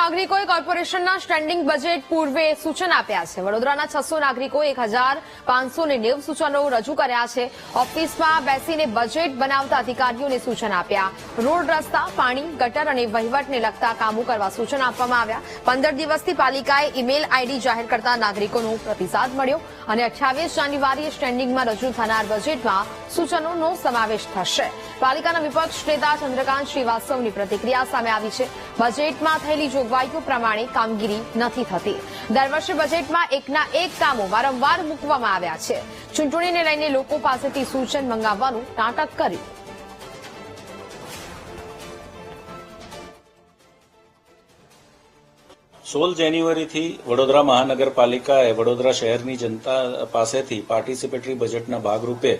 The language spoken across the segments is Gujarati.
નાગરિકોએ કોર્પોરેશનના સ્ટેન્ડિંગ બજેટ પૂર્વે સૂચન આપ્યા છે। વડોદરાના 600 નાગરિકોએ 1590 સૂચનો રજૂ કર્યા છે। ઓફિસમાં બેસીને બજેટ બનાવતા અધિકારીઓને સૂચન આપ્યા। રોડ રસ્તા, પાણી, ગટર અને વહીવટને લગતા કામો કરવા સૂચન આપવામાં આવ્યા। 15 દિવસથી પાલિકાએ ઈમેલ આઈડી જાહેર કરતા નાગરિકોનો પ્રતિસાદ મળ્યો અને 28 જાન્યુઆરીએ સ્ટેન્ડિંગમાં રજૂ થનાર બજેટમાં સૂચનોનો સમાવેશ થશે। પાલિકાના વિપક્ષ નેતા ચંદ્રકાંત શ્રીવાસ્તવની પ્રતિક્રિયા સામે આવી છે। બજેટમાં થયેલી જોગવાઈઓ પ્રમાણે કામગીરી નથી થતી। દર વર્ષે બજેટમાં એકના એક કામો વારંવાર મૂકવામાં આવ્યા છે। ચૂંટણીને લઈને લોકો પાસેથી સૂચન મંગાવવાનું નાટક કર્યું। 16 જાન્યુઆરીથી વડોદરા મહાનગરપાલિકાએ વડોદરા શહેરની જનતા પાસેથી પાર્ટિસિપેટરી બજેટના ભાગરૂપે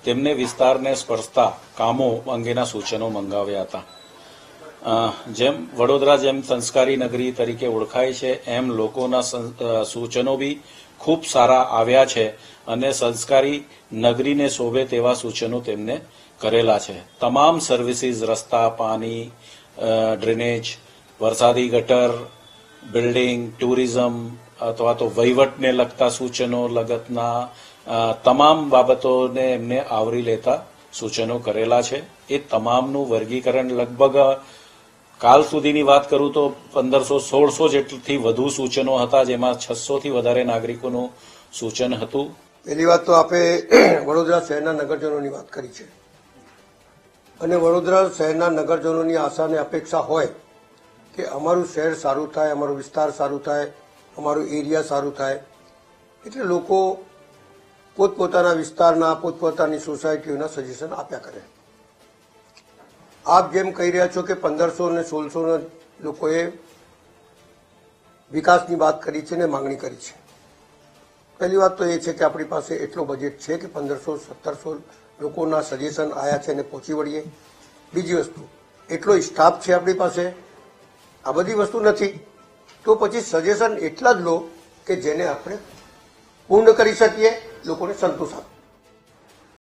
તેમને વિસ્તારને સ્પર્શતા કામો અંગેના સૂચનો મંગાવ્યા હતા। જેમ વડોદરા જેમ સંસ્કારી નગરી તરીકે ઓળખાય છે એમ લોકોના સૂચનો બી ખૂબ સારા આવ્યા છે અને સંસ્કારી નગરીને શોભે તેવા સૂચનો તેમને કરેલા છે। તમામ સર્વિસીસ, રસ્તા, પાણી, ડ્રેનેજ, વરસાદી ગટર, બિલ્ડિંગ, ટુરિઝમ અથવા તો વહીવટને લગતા સૂચનો લગતના તમામ બાબતોને એમને આવરી લેતા સૂચનો કરેલા છે। એ તમામનું વર્ગીકરણ લગભગ કાલ સુધીની વાત કરું તો 1500-1600 જેટલી વધુ સૂચનો હતા, જેમાં 600 થી વધારે નાગરિકોનું સૂચન હતું। પહેલી વાત તો આપે વડોદરા શહેરના નગરજનોની વાત કરી છે અને વડોદરા શહેરના નગરજનોની આશા અને અપેક્ષા હોય કે અમારું શહેર સારું થાય, અમારો વિસ્તાર સારું થાય, અમારું એરિયા સારું થાય, એટલે લોકો પોતપોતાના વિસ્તારના પોતપોતાની સોસાયટીઓના સજેશન આપ્યા કરે। આપ જેમ કહી રહ્યા છો કે 1500 અને 1600 લોકોએ વિકાસની વાત કરી છે ને માંગણી કરી છે। પહેલી વાત તો એ છે કે આપણી પાસે એટલો બજેટ છે કે 1500-1700 લોકોના સજેશન આવ્યા છે અને પહોંચી વળીએ। બીજી વસ્તુ, એટલો સ્ટાફ છે આપણી પાસે, આ બધી વસ્તુ નથી તો પછી સજેશન એટલા જ લો કે જેને આપણે પૂર્ણ કરી શકીએ, લોકોને સંતોષ આપે।